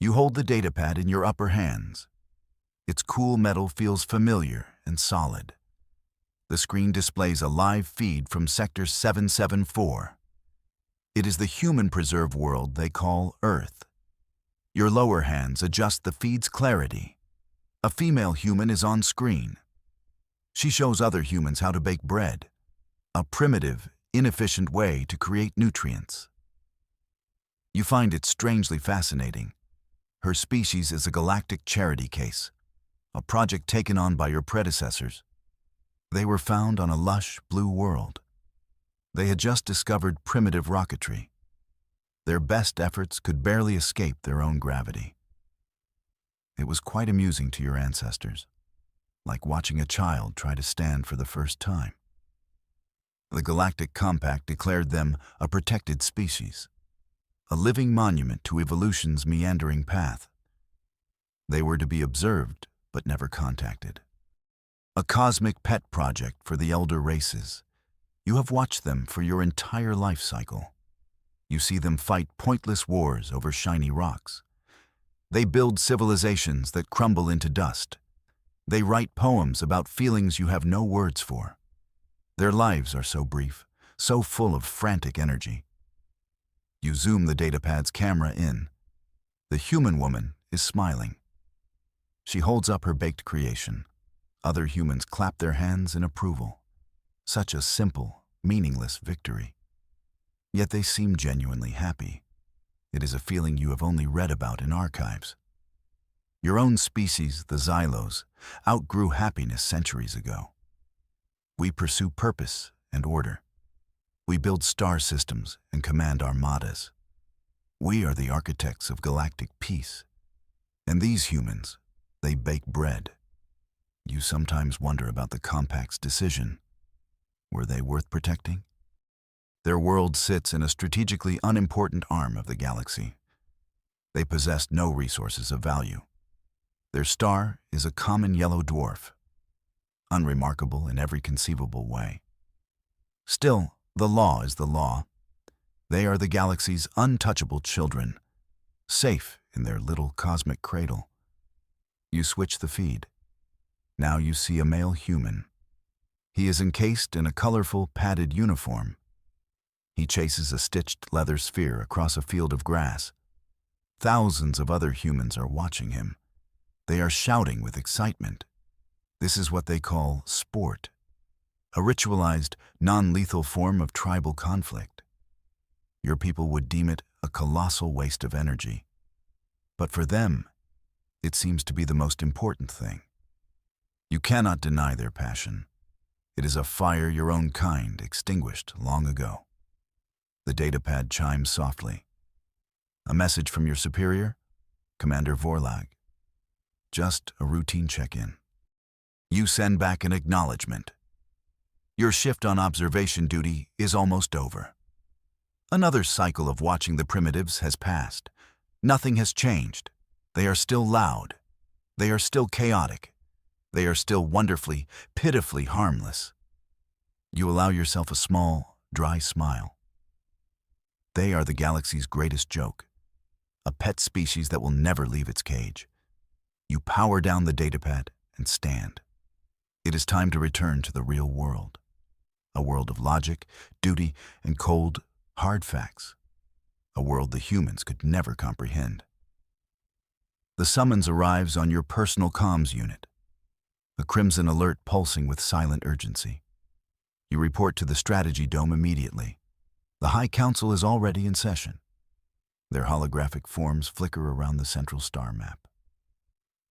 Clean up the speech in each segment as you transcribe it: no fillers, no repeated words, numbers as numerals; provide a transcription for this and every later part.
You hold the datapad in your upper hands. Its cool metal feels familiar and solid. The screen displays a live feed from Sector 774. It is the human-preserved world they call Earth. Your lower hands adjust the feed's clarity. A female human is on screen. She shows other humans how to bake bread, a primitive, inefficient way to create nutrients. You find it strangely fascinating. Her species is a galactic charity case, a project taken on by your predecessors. They were found on a lush, blue world. They had just discovered primitive rocketry. Their best efforts could barely escape their own gravity. It was quite amusing to your ancestors, like watching a child try to stand for the first time. The Galactic Compact declared them a protected species, a living monument to evolution's meandering path. They were to be observed, but never contacted. A cosmic pet project for the elder races. You have watched them for your entire life cycle. You see them fight pointless wars over shiny rocks. They build civilizations that crumble into dust. They write poems about feelings you have no words for. Their lives are so brief, so full of frantic energy. You zoom the datapad's camera in. The human woman is smiling. She holds up her baked creation. Other humans clap their hands in approval. Such a simple, meaningless victory. Yet they seem genuinely happy. It is a feeling you have only read about in archives. Your own species, the Xylos, outgrew happiness centuries ago. We pursue purpose and order. We build star systems and command armadas. We are the architects of galactic peace. And these humans, they bake bread. You sometimes wonder about the Compact's decision. Were they worth protecting? Their world sits in a strategically unimportant arm of the galaxy. They possessed no resources of value. Their star is a common yellow dwarf, unremarkable in every conceivable way. Still, the law is the law. They are the galaxy's untouchable children, safe in their little cosmic cradle. You switch the feed. Now you see a male human. He is encased in a colorful, padded uniform. He chases a stitched leather sphere across a field of grass. Thousands of other humans are watching him. They are shouting with excitement. This is what they call sport, a ritualized, non-lethal form of tribal conflict. Your people would deem it a colossal waste of energy. But for them, it seems to be the most important thing. You cannot deny their passion. It is a fire your own kind extinguished long ago. The datapad chimes softly. A message from your superior, Commander Vorlag. Just a routine check-in. You send back an acknowledgement. Your shift on observation duty is almost over. Another cycle of watching the primitives has passed. Nothing has changed. They are still loud. They are still chaotic. They are still wonderfully, pitifully harmless. You allow yourself a small, dry smile. They are the galaxy's greatest joke, a pet species that will never leave its cage. You power down the datapad and stand. It is time to return to the real world, a world of logic, duty, and cold, hard facts, a world the humans could never comprehend. The summons arrives on your personal comms unit, a crimson alert pulsing with silent urgency. You report to the strategy dome immediately. The High Council is already in session. Their holographic forms flicker around the central star map.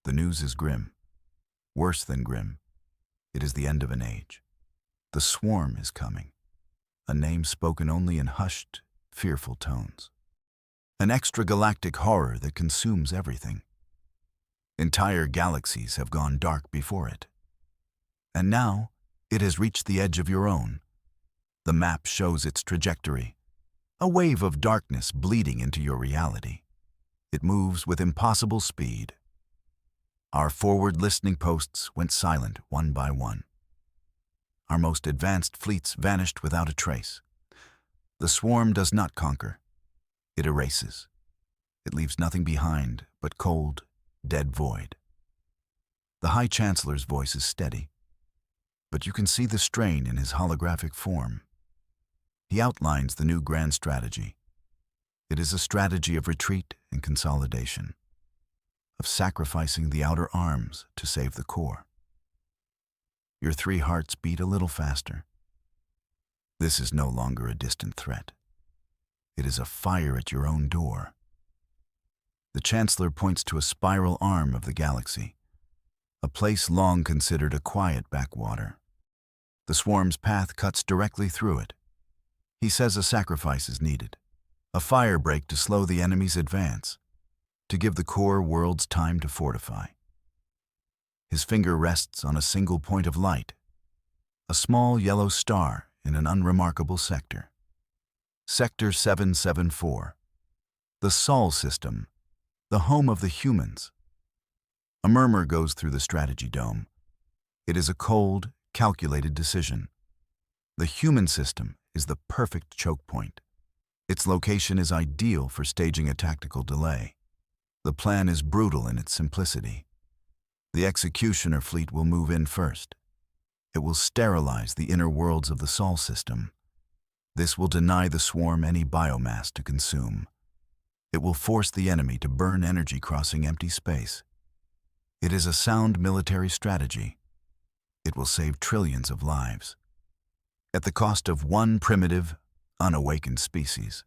The news is grim. Worse than grim. It is the end of an age. The swarm is coming. A name spoken only in hushed, fearful tones. An extragalactic horror that consumes everything. Entire galaxies have gone dark before it. And now, it has reached the edge of your own. The map shows its trajectory, a wave of darkness bleeding into your reality. It moves with impossible speed. Our forward listening posts went silent one by one. Our most advanced fleets vanished without a trace. The swarm does not conquer. It erases. It leaves nothing behind but cold, dead void. The High Chancellor's voice is steady, but you can see the strain in his holographic form. He outlines the new grand strategy. It is a strategy of retreat and consolidation, of sacrificing the outer arms to save the core. Your 3 hearts beat a little faster. This is no longer a distant threat. It is a fire at your own door. The Chancellor points to a spiral arm of the galaxy, a place long considered a quiet backwater. The swarm's path cuts directly through it. He says a sacrifice is needed, a fire break to slow the enemy's advance, to give the core worlds time to fortify. His finger rests on a single point of light, a small yellow star in an unremarkable sector. Sector 774, the Sol system, the home of the humans. A murmur goes through the strategy dome. It is a cold, calculated decision. The human system is the perfect choke point. Its location is ideal for staging a tactical delay. The plan is brutal in its simplicity. The executioner fleet will move in first. It will sterilize the inner worlds of the Sol system. This will deny the swarm any biomass to consume. It will force the enemy to burn energy crossing empty space. It is a sound military strategy. It will save trillions of lives, at the cost of one primitive, unawakened species.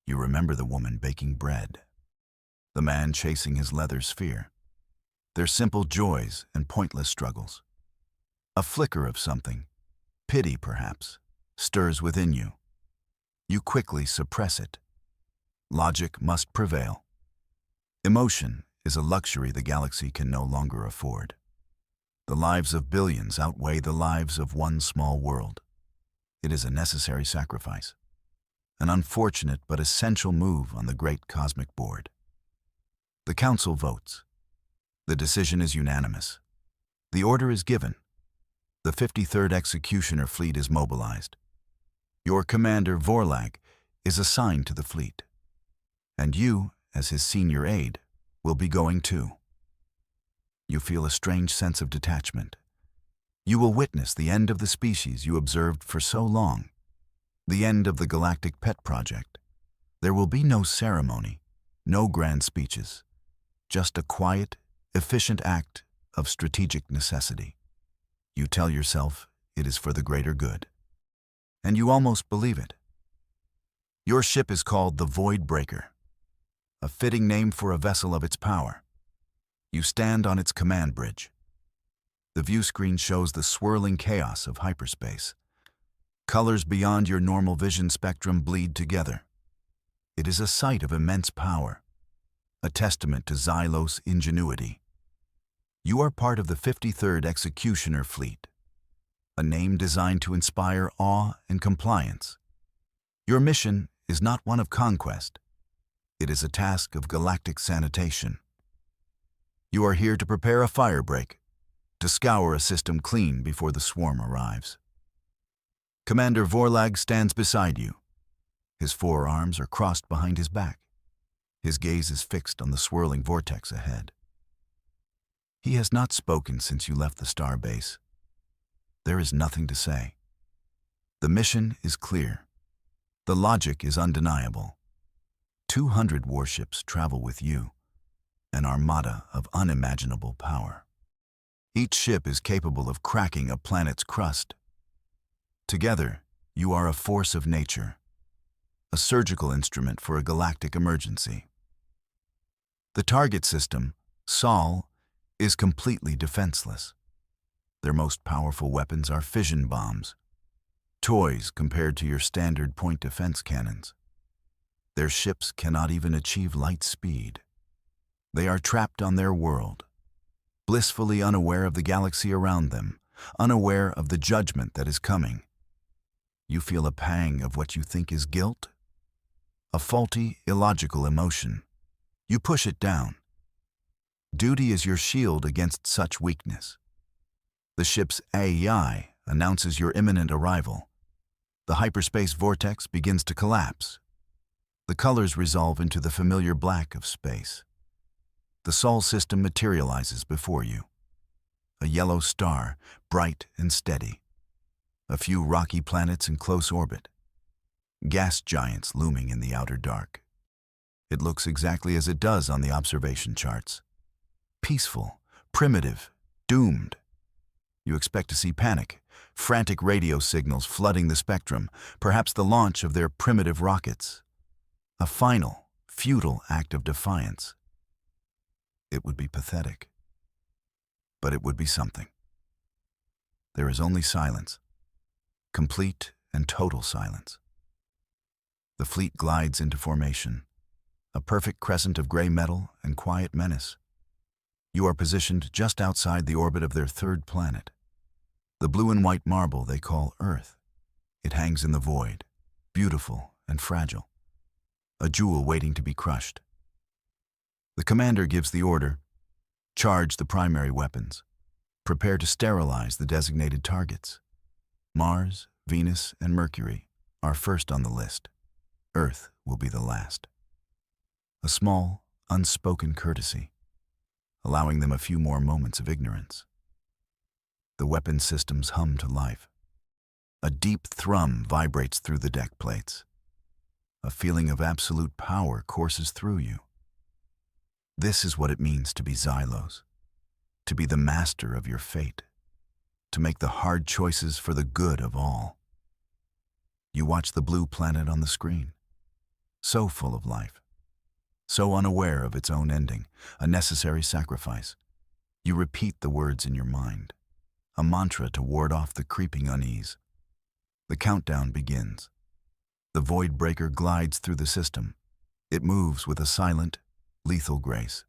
You remember the woman baking bread, the man chasing his leather sphere, their simple joys and pointless struggles. A flicker of something, pity perhaps, stirs within you. You quickly suppress it. Logic must prevail. Emotion is a luxury the galaxy can no longer afford. The lives of billions outweigh the lives of one small world. It is a necessary sacrifice, an unfortunate but essential move on the great cosmic board. The Council votes. The decision is unanimous. The order is given. The 53rd Executioner Fleet is mobilized. Your commander, Vorlag, is assigned to the fleet. And you, as his senior aide, will be going too. You feel a strange sense of detachment. You will witness the end of the species you observed for so long, the end of the Galactic Pet Project. There will be no ceremony, no grand speeches, just a quiet, efficient act of strategic necessity. You tell yourself it is for the greater good. And you almost believe it. Your ship is called the Void Breaker, a fitting name for a vessel of its power. You stand on its command bridge. The view screen shows the swirling chaos of hyperspace. Colors beyond your normal vision spectrum bleed together. It is a sight of immense power, a testament to Xylos' ingenuity. You are part of the 53rd Executioner Fleet, a name designed to inspire awe and compliance. Your mission is not one of conquest. It is a task of galactic sanitation. You are here to prepare a fire break, to scour a system clean before the swarm arrives. Commander Vorlag stands beside you. His forearms are crossed behind his back. His gaze is fixed on the swirling vortex ahead. He has not spoken since you left the star base. There is nothing to say. The mission is clear. The logic is undeniable. 200 warships travel with you, an armada of unimaginable power. Each ship is capable of cracking a planet's crust. Together, you are a force of nature, a surgical instrument for a galactic emergency. The target system, Sol, is completely defenseless. Their most powerful weapons are fission bombs, toys compared to your standard point defense cannons. Their ships cannot even achieve light speed. They are trapped on their world, blissfully unaware of the galaxy around them, unaware of the judgment that is coming. You feel a pang of what you think is guilt, a faulty, illogical emotion. You push it down. Duty is your shield against such weakness. The ship's AI announces your imminent arrival. The hyperspace vortex begins to collapse. The colors resolve into the familiar black of space. The Sol system materializes before you. A yellow star, bright and steady. A few rocky planets in close orbit. Gas giants looming in the outer dark. It looks exactly as it does on the observation charts. Peaceful, primitive, doomed. You expect to see panic, frantic radio signals flooding the spectrum, perhaps the launch of their primitive rockets. A final, futile act of defiance. It would be pathetic. But it would be something. There is only silence. Complete and total silence. The fleet glides into formation. A perfect crescent of gray metal and quiet menace. You are positioned just outside the orbit of their third planet. The blue and white marble they call Earth. It hangs in the void, beautiful and fragile. A jewel waiting to be crushed. The commander gives the order, charge the primary weapons. Prepare to sterilize the designated targets. Mars, Venus, and Mercury are first on the list. Earth will be the last. A small, unspoken courtesy, allowing them a few more moments of ignorance. The weapon systems hum to life. A deep thrum vibrates through the deck plates. A feeling of absolute power courses through you. This is what it means to be Xylos, to be the master of your fate, to make the hard choices for the good of all. You watch the blue planet on the screen, so full of life, so unaware of its own ending, a necessary sacrifice. You repeat the words in your mind, a mantra to ward off the creeping unease. The countdown begins. The void breaker glides through the system. It moves with a silent, lethal grace.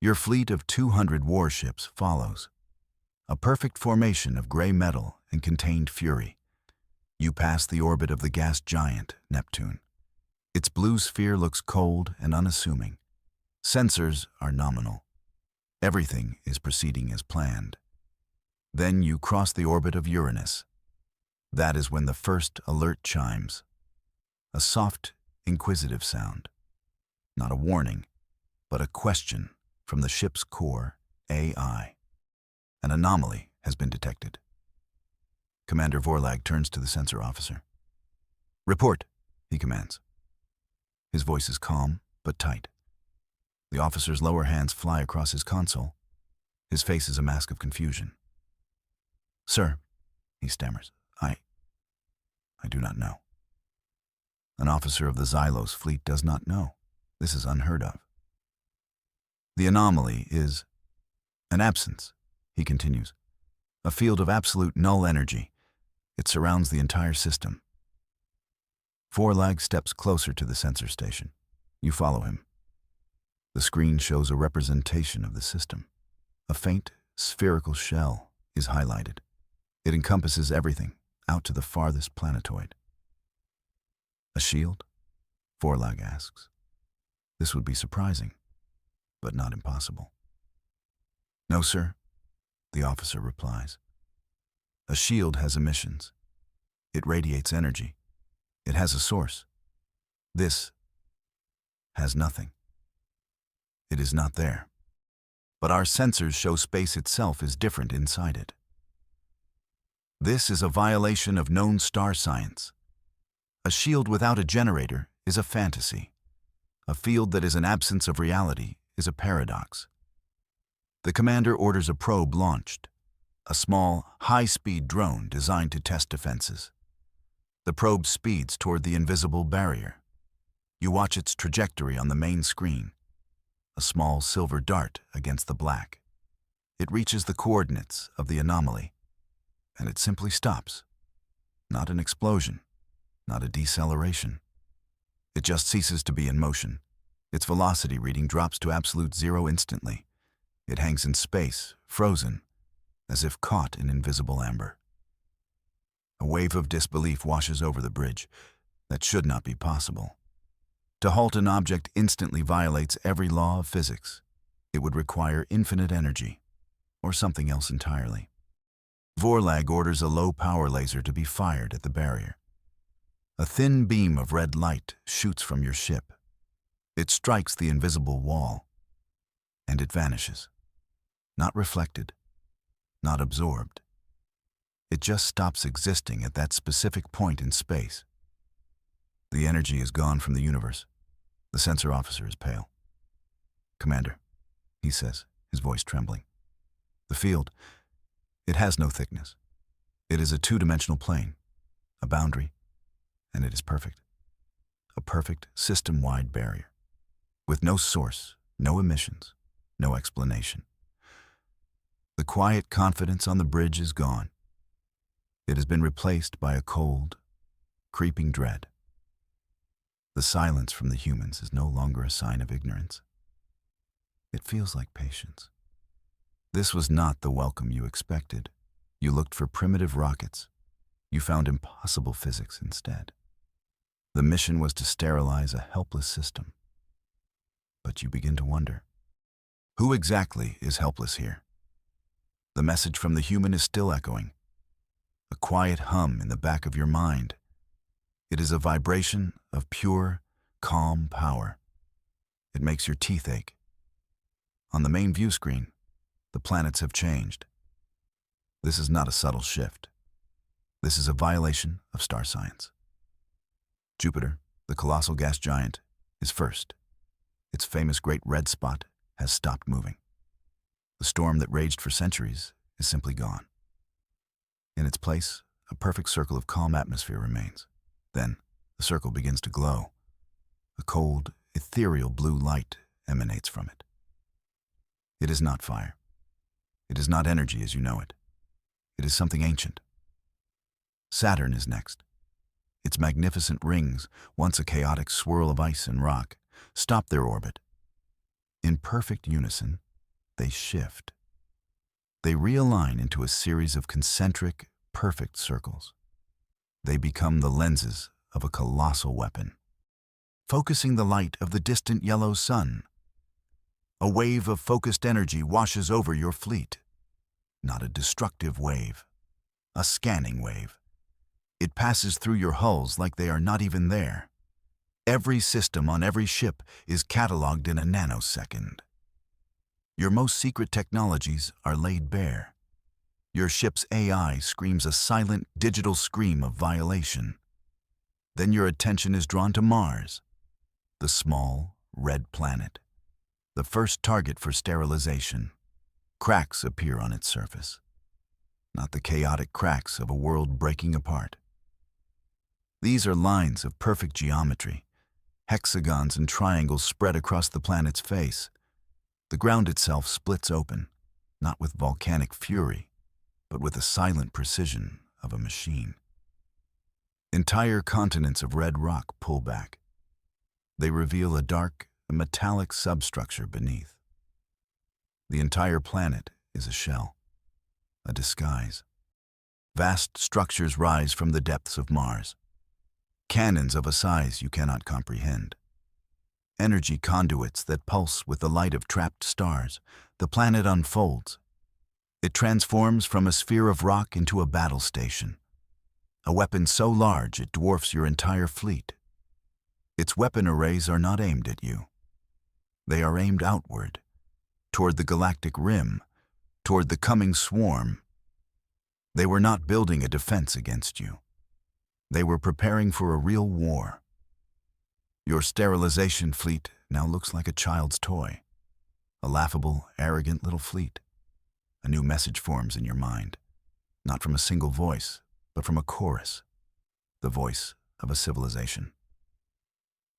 Your fleet of 200 warships follows. A perfect formation of gray metal and contained fury. You pass the orbit of the gas giant, Neptune. Its blue sphere looks cold and unassuming. Sensors are nominal. Everything is proceeding as planned. Then you cross the orbit of Uranus. That is when the first alert chimes. A soft, inquisitive sound. Not a warning, but a question from the ship's core, AI. An anomaly has been detected. Commander Vorlag turns to the sensor officer. "Report," he commands. His voice is calm, but tight. The officer's lower hands fly across his console. His face is a mask of confusion. "Sir," he stammers, I do not know." An officer of the Xylos fleet does not know. This is unheard of. "The anomaly is an absence," he continues. "A field of absolute null energy. It surrounds the entire system." Vorlag steps closer to the sensor station. You follow him. The screen shows a representation of the system. A faint, spherical shell is highlighted. It encompasses everything, out to the farthest planetoid. "A shield?" Vorlag asks. This would be surprising, but not impossible. "No, sir," the officer replies. "A shield has emissions. It radiates energy. It has a source. This has nothing. It is not there. But our sensors show space itself is different inside it. This is a violation of known star science. A shield without a generator is a fantasy. A field that is an absence of reality is a paradox." The commander orders a probe launched, a small, high-speed drone designed to test defenses. The probe speeds toward the invisible barrier. You watch its trajectory on the main screen, a small silver dart against the black. It reaches the coordinates of the anomaly, and it simply stops. Not an explosion, not a deceleration. It just ceases to be in motion. Its velocity reading drops to absolute zero instantly. It hangs in space, frozen, as if caught in invisible amber. A wave of disbelief washes over the bridge. That should not be possible. To halt an object instantly violates every law of physics. It would require infinite energy, or something else entirely. Vorlag orders a low-power laser to be fired at the barrier. A thin beam of red light shoots from your ship. It strikes the invisible wall, and it vanishes. Not reflected, not absorbed. It just stops existing at that specific point in space. The energy is gone from the universe. The sensor officer is pale. "Commander," he says, his voice trembling. "The field, it has no thickness. It is a two-dimensional plane, a boundary, and it is perfect. A perfect system-wide barrier, with no source, no emissions, no explanation. The quiet confidence on the bridge is gone. It has been replaced by a cold, creeping dread. The silence from the humans is no longer a sign of ignorance. It feels like patience. This was not the welcome you expected. You looked for primitive rockets. You found impossible physics instead. The mission was to sterilize a helpless system. But you begin to wonder, who exactly is helpless here? The message from the human is still echoing. A quiet hum in the back of your mind. It is a vibration of pure, calm power. It makes your teeth ache. On the main view screen, the planets have changed. This is not a subtle shift. This is a violation of star science. Jupiter, the colossal gas giant, is first. Its famous great red spot has stopped moving. The storm that raged for centuries is simply gone. In its place, a perfect circle of calm atmosphere remains. Then, the circle begins to glow. A cold, ethereal blue light emanates from it. It is not fire. It is not energy as you know it. It is something ancient. Saturn is next. Its magnificent rings, once a chaotic swirl of ice and rock, stop their orbit. In perfect unison, they shift. They realign into a series of concentric, perfect circles. They become the lenses of a colossal weapon, focusing the light of the distant yellow sun. A wave of focused energy washes over your fleet. Not a destructive wave, a scanning wave. It passes through your hulls like they are not even there. Every system on every ship is cataloged in a nanosecond. Your most secret technologies are laid bare. Your ship's AI screams a silent digital scream of violation. Then your attention is drawn to Mars, the small, red planet, the first target for sterilization. Cracks appear on its surface, not the chaotic cracks of a world breaking apart. These are lines of perfect geometry, hexagons and triangles spread across the planet's face. The ground itself splits open, not with volcanic fury, but with the silent precision of a machine. Entire continents of red rock pull back. They reveal a dark, metallic substructure beneath. The entire planet is a shell, a disguise. Vast structures rise from the depths of Mars, cannons of a size you cannot comprehend. Energy conduits that pulse with the light of trapped stars. The planet unfolds. It transforms from a sphere of rock into a battle station, a weapon so large it dwarfs your entire fleet. Its weapon arrays are not aimed at you. They are aimed outward, toward the galactic rim, toward the coming swarm. They were not building a defense against you. They were preparing for a real war. Your sterilization fleet now looks like a child's toy, a laughable, arrogant little fleet. A new message forms in your mind, not from a single voice, but from a chorus, the voice of a civilization.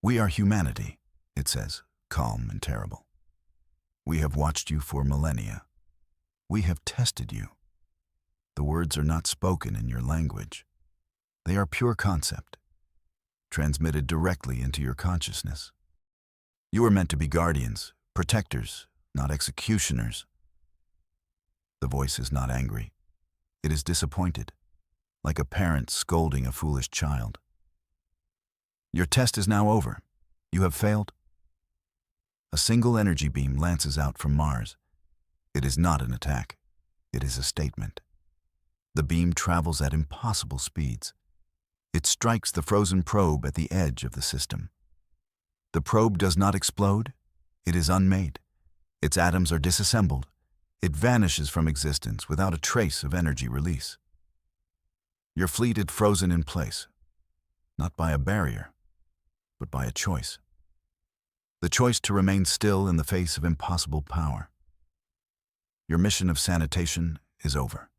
"We are humanity," it says, calm and terrible. "We have watched you for millennia. We have tested you. The words are not spoken in your language. They are pure concept, transmitted directly into your consciousness. You are meant to be guardians, protectors, not executioners." The voice is not angry. It is disappointed, like a parent scolding a foolish child. "Your test is now over. You have failed." A single energy beam lances out from Mars. It is not an attack. It is a statement. The beam travels at impossible speeds. It strikes the frozen probe at the edge of the system. The probe does not explode. It is unmade. Its atoms are disassembled. It vanishes from existence without a trace of energy release. Your fleet had frozen in place, not by a barrier, but by a choice. The choice to remain still in the face of impossible power. Your mission of sanitation is over.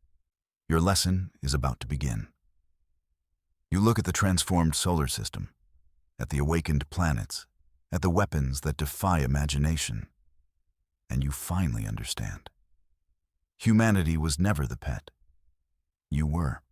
Your lesson is about to begin. You look at the transformed solar system, at the awakened planets, at the weapons that defy imagination, and you finally understand. Humanity was never the pet. You were.